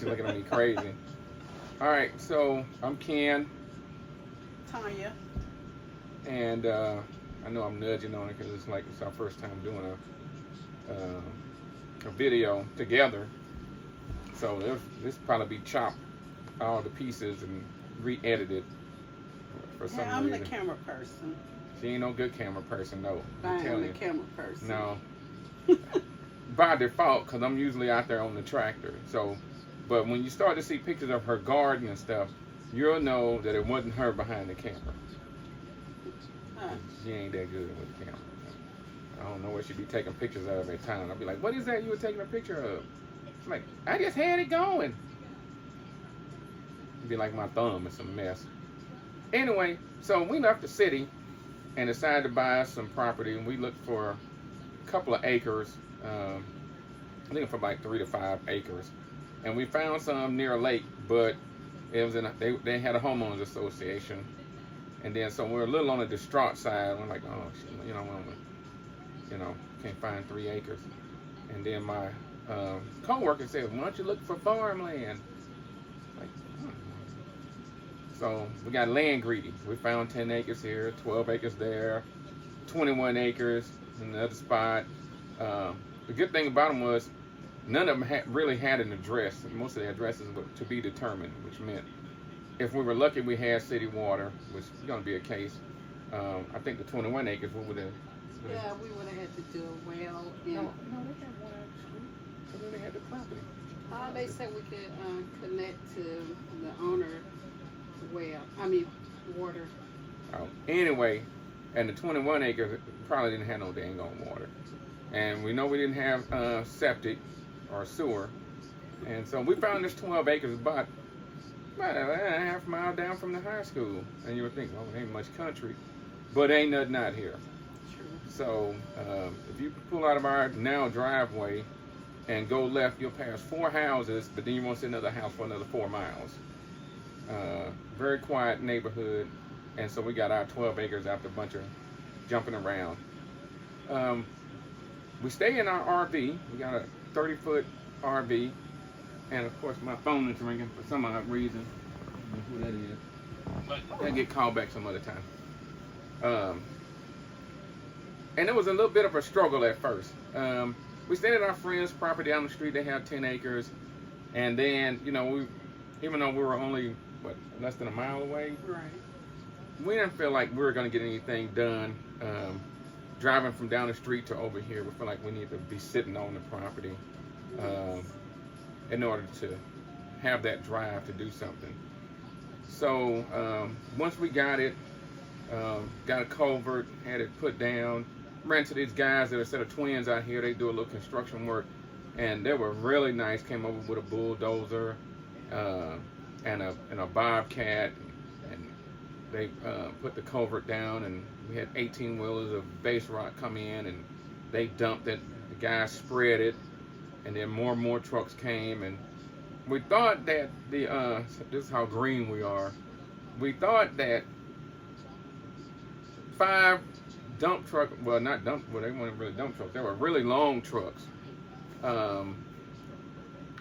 She's looking at me crazy. All right, so I'm Ken, Tanya. and I know I'm nudging on it because it's our first time doing a video together. So this probably be chopped all the pieces and re-edited for some Yeah, I'm reason. the camera person. She ain't no good camera person, no. I am telling the you. camera person. No. By default, because I'm usually out there on the tractor. So, but when you start to see pictures of her garden and stuff, you'll know that it wasn't her behind the camera. Huh. She ain't that good with the camera. I don't know what she'd be taking pictures of at times. I'll be like, what is that you were taking a picture of? She's like, I just had it going. It'd be like my thumb, it's a mess. Anyway, so we left the city and decided to buy some property, and we looked for a couple of acres, looking for like 3 to 5 acres, and we found some near a lake, but it was they had a homeowners association, and then so we're a little on the distraught side. We're like, oh, shit, can't find 3 acres, and then my co-worker said, why don't you look for farmland? Like, so we got land greedy. We found 10 acres here, 12 acres there, 21 acres in the other spot. The good thing about them was none of them really had an address. Most of the addresses were to be determined, which meant if we were lucky we had city water, which is going to be a case. I think the 21 acres, we would have. Yeah, we would have had to do a well. No, they had water actually. So then they had the property. They said we could connect to the owner water. Oh, anyway, and the 21 acres probably didn't have no dang on water. And we know we didn't have septic or sewer. And so we found this 12 acres about a half mile down from the high school. And you would think, well, it ain't much country. But ain't nothing out here. True. So if you pull out of our now driveway and go left, you'll pass 4 houses, but then you won't see another house for another 4 miles. Very quiet neighborhood, and so we got our 12 acres after a bunch of jumping around. We stay in our RV. We got a 30-foot RV, and of course my phone is ringing for some odd reason. I don't know who that is, but I'll get called back some other time. And it was a little bit of a struggle at first. We stayed at our friend's property down the street. They have 10 acres, and then even though we were only less than a mile away, Right. we didn't feel like we were going to get anything done. Driving from down the street to over here, we feel like we need to be sitting on the property in order to have that drive to do something. So once we got it, got a culvert, had it put down, ran to these guys that are a set of twins out here. They do a little construction work, and they were really nice. Came over with a bulldozer and a bobcat, and they put the culvert down, and we had 18 wheelers of base rock come in, and they dumped it. The guys spread it, and then more and more trucks came, and we thought that this is how green we are. We thought that 5 dump truck, they weren't really dump trucks. They were really long trucks.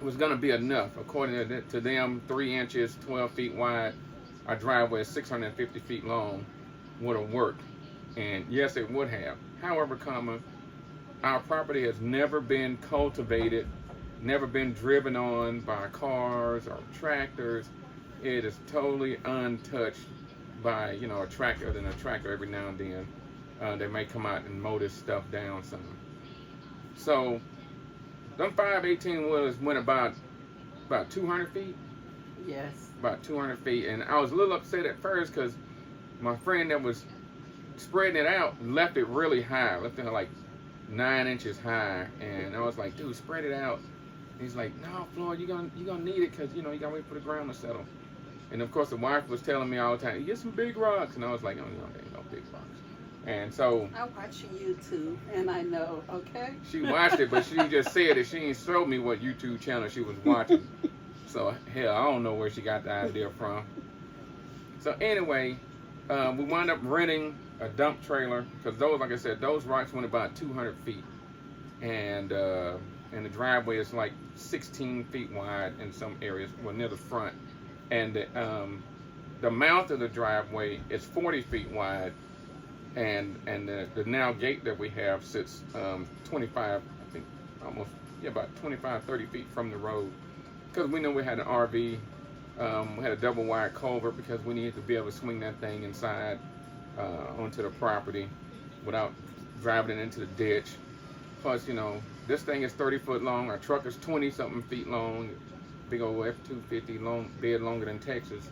Was going to be enough. According to them, 3 inches, 12 feet wide. Our driveway is 650 feet long. Would have worked. And yes, it would have. However, our property has never been cultivated, never been driven on by cars or tractors. It is totally untouched by a tractor. Then a tractor every now and then they may come out and mow this stuff down some. So them 5 18-wheelers went about 200 feet. Yes. About 200 feet, and I was a little upset at first because my friend that was spreading it out left it really high, left it like 9 inches high, and I was like, dude, spread it out. And he's like, no, Floyd, you're gonna need it because you gotta wait for the ground to settle. And of course, the wife was telling me all the time, get some big rocks, and I was like, oh, there ain't no big rocks. And so I watch YouTube, and I know. Okay. she watched it, but she just said that she didn't show me what YouTube channel she was watching. So hell, I don't know where she got the idea from. So anyway, we wound up renting a dump trailer because those, like I said, those rocks went about 200 feet, and and the driveway is like 16 feet wide in some areas, well, near the front. And the mouth of the driveway is 40 feet wide, and the now gate that we have sits 25, I think, almost, yeah, about 25, 30 feet from the road. Because we know we had an RV, we had a double wide culvert because we needed to be able to swing that thing inside onto the property without driving it into the ditch. Plus, you know, this thing is 30 foot long. Our truck is 20 something feet long. Big old F-250 long, bed longer than Texas.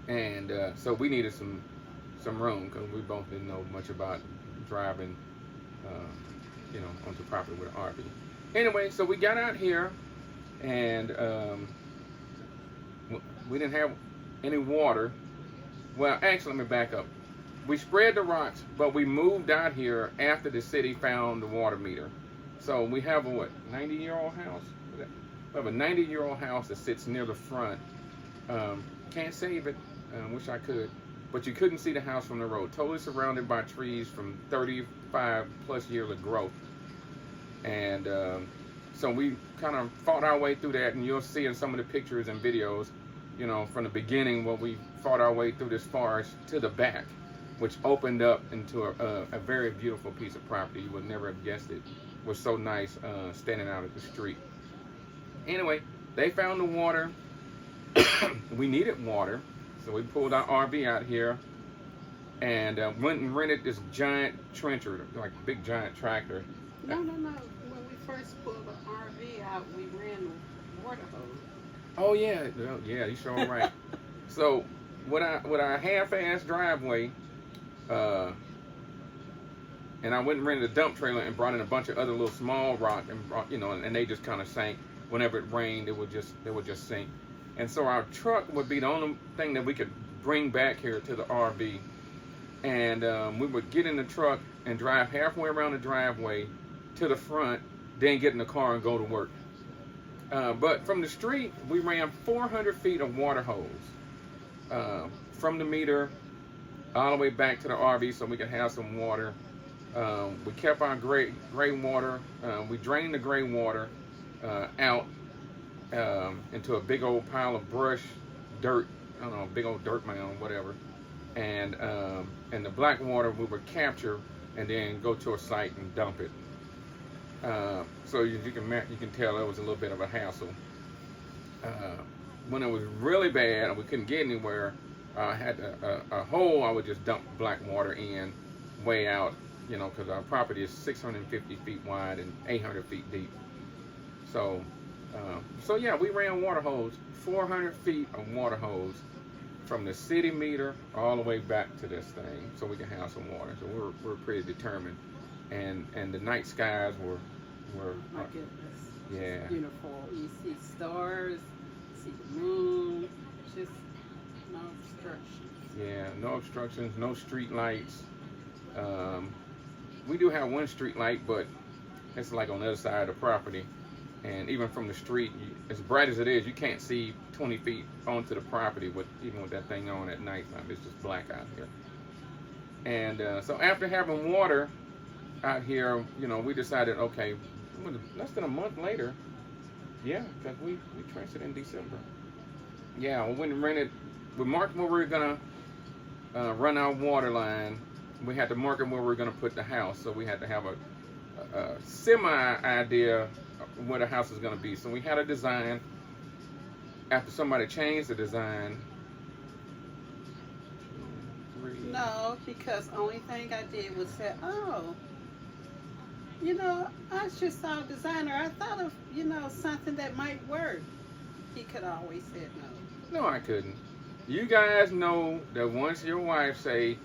And so we needed some room because we both didn't know much about driving, you know, onto property with an RV. Anyway, so we got out here, and we didn't have any water. Well, actually, let me back up. We spread the rocks, but we moved out here after the city found the water meter. So we have a, what, 90-year-old house? We have a 90-year-old house that sits near the front. Can't save it. Wish I could. But you couldn't see the house from the road. Totally surrounded by trees from 35 plus years of growth. And so we kind of fought our way through that, and you'll see in some of the pictures and videos, you know, from the beginning when we fought our way through this forest to the back, which opened up into a very beautiful piece of property. You would never have guessed it was so nice standing out at the street. Anyway, they found the water. We needed water, so we pulled our RV out here and went and rented this giant trencher, like a big giant tractor. No. When we first pulled the RV out, we ran the water hose. Oh yeah, yeah, you sure right. So with our half-ass driveway, and I went and rented a dump trailer and brought in a bunch of other little small rock and brought, you know, and they just kind of sank. Whenever it rained, they would just sink. And so our truck would be the only thing that we could bring back here to the RV. And we would get in the truck and drive halfway around the driveway to the front, then get in the car and go to work. But from the street, we ran 400 feet of water hose from the meter all the way back to the RV so we could have some water. We kept our gray water. We drained the gray water out into a big old pile of brush, dirt, I don't know, big old dirt mound, whatever. And the black water we would capture and then go to a site and dump it. So you can tell it was a little bit of a hassle. When it was really bad and we couldn't get anywhere, I had a hole I would just dump black water in way out, you know, because our property is 650 feet wide and 800 feet deep. So yeah, we ran water hose, 400 feet of water hose from the city meter all the way back to this thing so we can have some water. So we're pretty determined. And the night skies were My goodness. yeah. It's beautiful. You see stars, you see the moon, just no obstructions. Yeah, no obstructions, no street lights. We do have one street light, but it's like on the other side of the property. And even from the street, as bright as it is, you can't see 20 feet onto the property even with that thing on at night time. It's just black out here. And so after having water out here, you know, we decided, okay, less than a month later, yeah, because we traced it in December. Yeah, we went and rented. We marked where we were gonna run our water line. We had to mark where we were gonna put the house, so we had to have a semi idea of where the house was gonna be. So we had a design. After somebody changed the design. No, because only thing I did was say, oh, you know, I just saw a designer. I thought of, you know, something that might work. He could always say no. No, I couldn't. You guys know that once your wife say,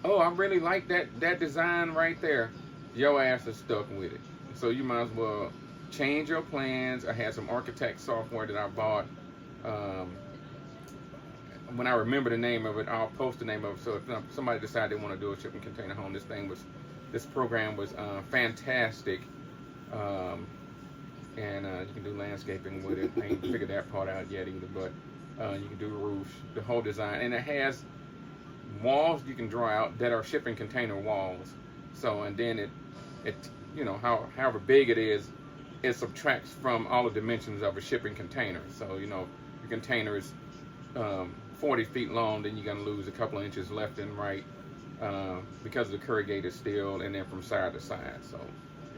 oh, I really like that design right there, your ass is stuck with it. So you might as well change your plans. I had some architect software that I bought. When I remember the name of it, I'll post the name of it. So if somebody decided they want to do a shipping container home, this program was fantastic. And you can do landscaping with it. I ain't figured that part out yet either, but you can do roofs, the whole design. And it has walls you can draw out that are shipping container walls. So, and then it you know, however big it is, it subtracts from all the dimensions of a shipping container. So, you know, your container is 40 feet long, then you're going to lose a couple of inches left and right because of the corrugated steel, and then from side to side. So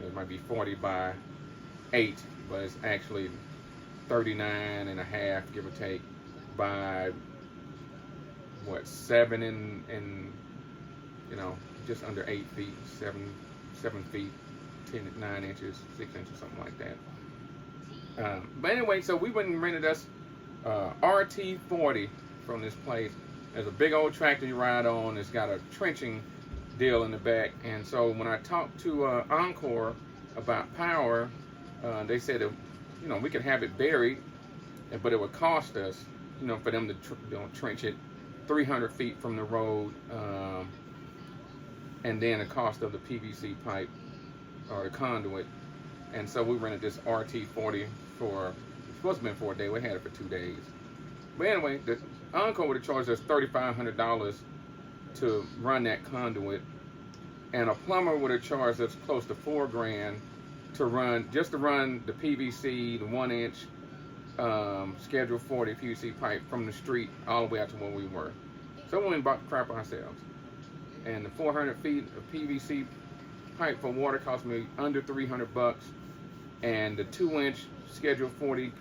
it might be 40 by 8, but it's actually 39 and a half, give or take, by what, 7 and you know, just under 8 feet, 7 feet, 9 inches, 6 inches, something like that. But anyway, so we went and rented us RT40 from this place. There's a big old tractor you ride on. It's got a trenching deal in the back. And so when I talked to Encore about power, they said that, you know, we could have it buried, but it would cost us, you know, for them to trench it 300 feet from the road, and then the cost of the PVC pipe or the conduit. And so we rented this RT40 for, it's supposed to have been for a day. We had it for 2 days. But anyway, the Encore would have charged us $3,500 to run that conduit, and a plumber would have charged us close to $4,000 to run the PVC, the 1-inch Schedule 40 PVC pipe from the street all the way out to where we were. So we went and bought the crap ourselves. And the 400 feet of PVC pipe for water cost me under $300, and the 2-inch Schedule 40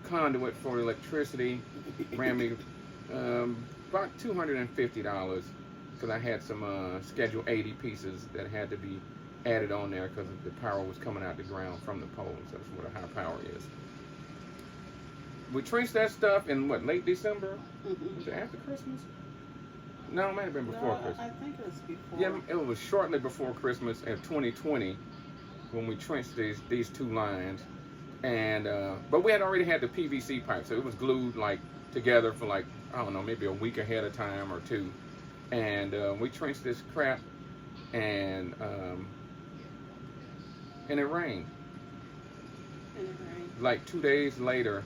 conduit for electricity ran me about $250, because I had some Schedule 80 pieces that had to be added on there because the power was coming out the ground from the poles. That's what a high power is. We trenched that stuff in what, late December? Was it after Christmas? No, it might have been before Christmas. I think it was before. Yeah, it was shortly before Christmas in 2020 when we trenched these 2 lines. And but we had already had the PVC pipe, so it was glued like together for like, I don't know, maybe a week ahead of time or 2. And we trenched this crap, and it rained. Like 2 days later,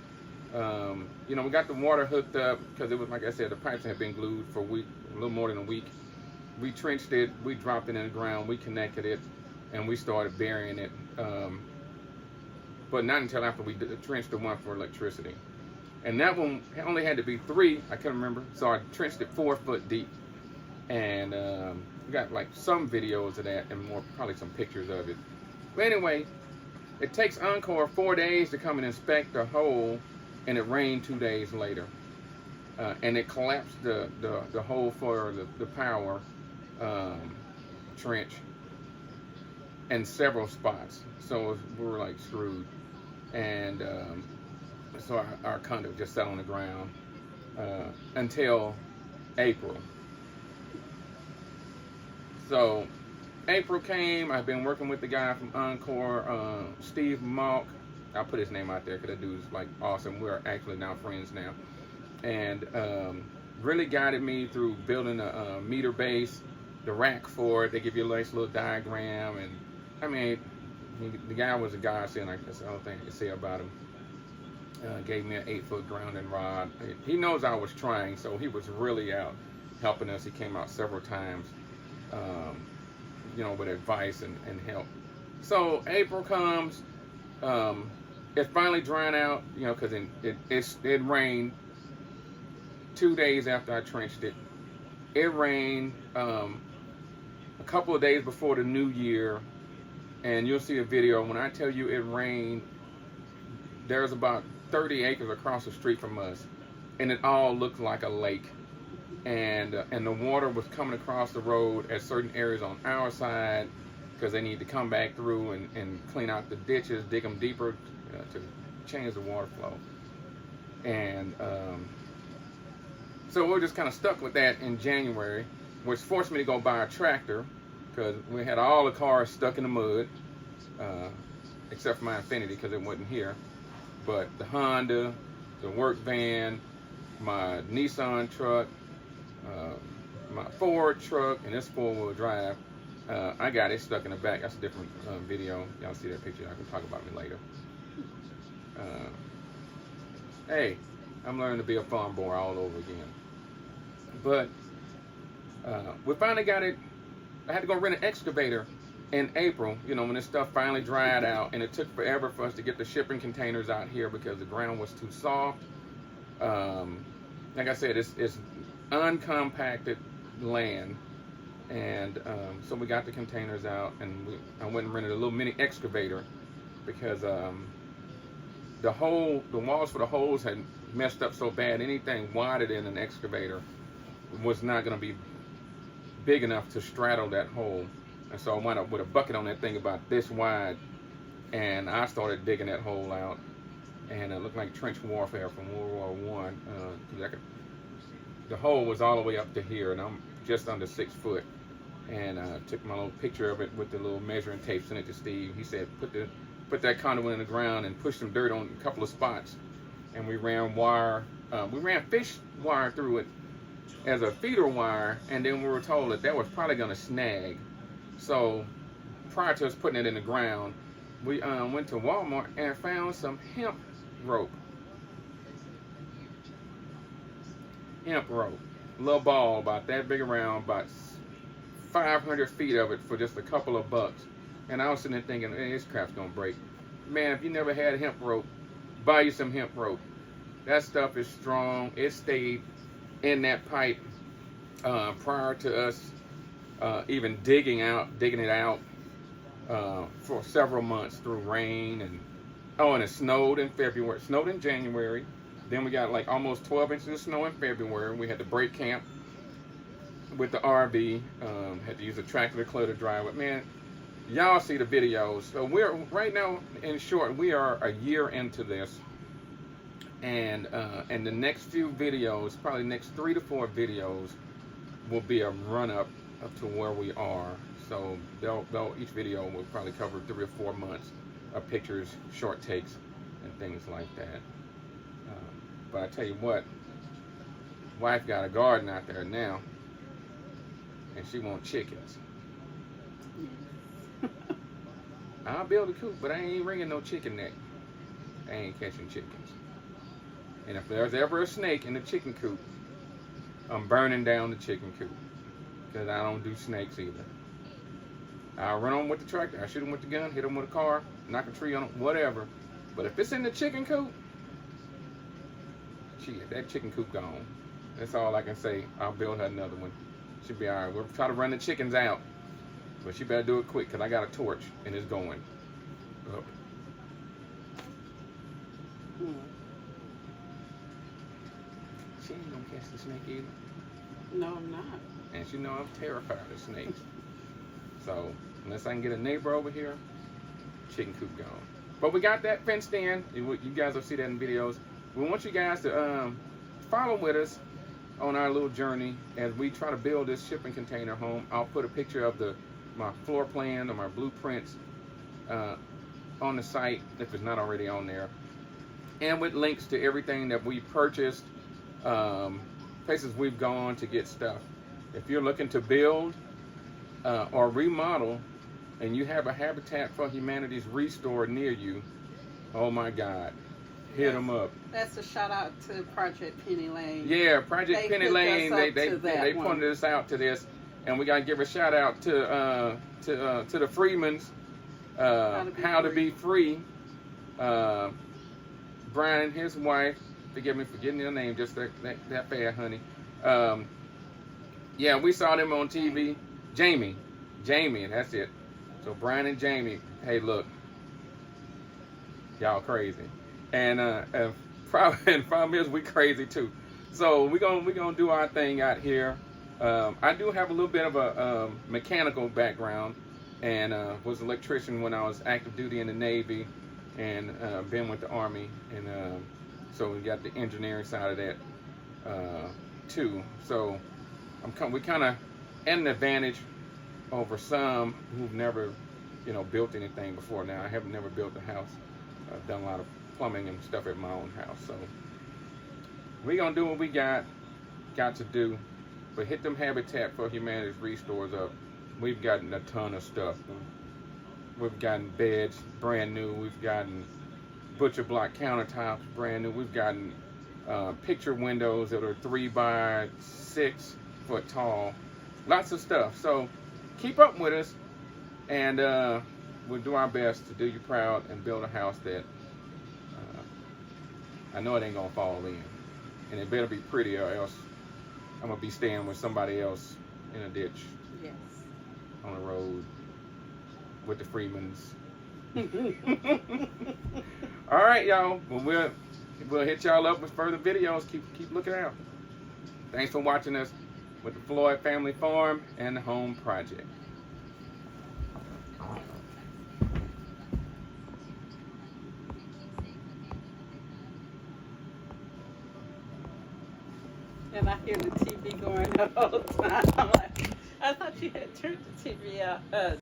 you know, we got the water hooked up because it was, like I said, the pipes had been glued for a week, a little more than a week. We trenched it, we dropped it in the ground, we connected it, and we started burying it. But not until after we trenched the one for electricity. And that one only had to be 3, I couldn't remember, so I trenched it 4 foot deep. And we got like some videos of that and more, probably some pictures of it. But anyway, it takes Encore 4 days to come and inspect the hole, and it rained 2 days later. And it collapsed the hole for the power trench in several spots. So we were like screwed. And so our conduit just sat on the ground until April. So April came. I've been working with the guy from Encore, Steve Malk. I'll put his name out there because that dude's like awesome. We're actually now friends now. And really guided me through building a meter base, the rack for it. They give you a nice little diagram. And I mean, the guy was a godsend. That's the only thing I can say about him. Gave me an 8-foot grounding rod. He knows I was trying, so he was really out helping us. He came out several times, you know, with advice and help. So April comes. It's finally drying out, you know, because it rained 2 days after I trenched it. It rained a couple of days before the new year, and you'll see a video. When I tell you it rained, there's about 30 acres across the street from us, and it all looked like a lake. And the water was coming across the road at certain areas on our side because they need to come back through and clean out the ditches, dig them deeper to change the water flow. And so we're just kind of stuck with that in January, which forced me to go buy a tractor because we had all the cars stuck in the mud, except for my Infiniti because it wasn't here. But the Honda, the work van, my Nissan truck, my Ford truck, and this 4-wheel drive, I got it stuck in the back. That's a different video. Y'all see that picture. I can talk about me later. Hey, I'm learning to be a farm boy all over again. But we finally got it. I had to go rent an excavator in April, you know, when this stuff finally dried out, and it took forever for us to get the shipping containers out here because the ground was too soft. Like I said, it's uncompacted land, and so we got the containers out, and I went and rented a little mini excavator because the walls for the holes had messed up so bad. Anything wider than an excavator was not going to be big enough to straddle that hole. And so I wound up with a bucket on that thing about this wide, and I started digging that hole out, and it looked like trench warfare from World War One. The hole was all the way up to here, and I'm just under 6 foot. And took my little picture of it with the little measuring tape, sent it to Steve. He said, put that conduit in the ground and push some dirt on a couple of spots. And we ran fish wire through it as a feeder wire, and then we were told that was probably going to snag. So prior to us putting it in the ground, we went to Walmart and found some hemp rope. Hemp rope. A little ball about that big around, about 500 feet of it for just a couple of bucks. And I was sitting there thinking, hey, this crap's gonna break. Man, if you never had hemp rope, buy you some hemp rope. That stuff is strong. It stayed in that pipe prior to us even digging it out for several months through rain, and it snowed in February. It snowed in January. Then we got like almost 12 inches of snow in February. We had to break camp with the RV. Had to use a tractor to clear the driveway. Man, y'all see the videos. So we're right now, in short, we are a year into this, and the next few videos, probably next 3 to 4 videos, will be a run up to where we are. So each video will probably cover 3 or 4 months of pictures, short takes, and things like that. But I tell you what, wife got a garden out there now, and she wants chickens. I'll build a coop, but I ain't ringing no chicken neck. I ain't catching chickens. And if there's ever a snake in the chicken coop, I'm burning down the chicken coop, because I don't do snakes either. I'll run on with the tractor, I shoot them with the gun, hit them with a car, knock a tree on them, whatever. But if it's in the chicken coop, shit, that chicken coop gone. That's all I can say. I'll build her another one. She'll be all right. We'll try to run the chickens out, but she better do it quick, because I got a torch, and it's going up. She ain't gonna catch the snake either. No, I'm not. And she know I'm terrified of snakes. So unless I can get a neighbor over here, chicken coop gone. But we got that fenced in. You guys will see that in videos. We want you guys to follow with us on our little journey as we try to build this shipping container home. I'll put a picture of my floor plan or my blueprints on the site if it's not already on there, and with links to everything that we purchased, places we've gone to get stuff. If you're looking to build or remodel, and you have a Habitat for Humanity's Restore near you, oh my God, hit them up. That's a shout out to Project Penny Lane. Yeah, Project Penny Lane. They pointed us out to this, and we gotta give a shout out to the Freemans. How to be free. Brian and his wife. Forgive me for getting their name just that bad, honey. Yeah, we saw them on TV. Jamie, that's it. So Brian and Jamie, hey, look, y'all crazy, and problem is we crazy too. So we gonna do our thing out here. I do have a little bit of a mechanical background, and was an electrician when I was active duty in the Navy, and been with the Army, and so we got the engineering side of that too. So we kind of an advantage over some who've never, built anything before. Now I have never built a house. I've done a lot of plumbing and stuff at my own house. So we gonna do what we got to do. But hit them Habitat for Humanity's Restores up. We've gotten a ton of stuff. We've gotten beds brand new. We've gotten butcher block countertops brand new. We've gotten picture windows that are 3 by 6 foot tall. Lots of stuff. So keep up with us. And we'll do our best to do you proud and build a house that I know it ain't gonna fall in, and it better be pretty, or else I'm gonna be staying with somebody else in a ditch Yes. on the road with the Freemans. All right, y'all. Well, we'll hit y'all up with further videos. Keep looking out. Thanks for watching us with the Floyd Family Farm and the Home Project. And I hear the TV going the whole time. I'm like, I thought you had turned the TV out.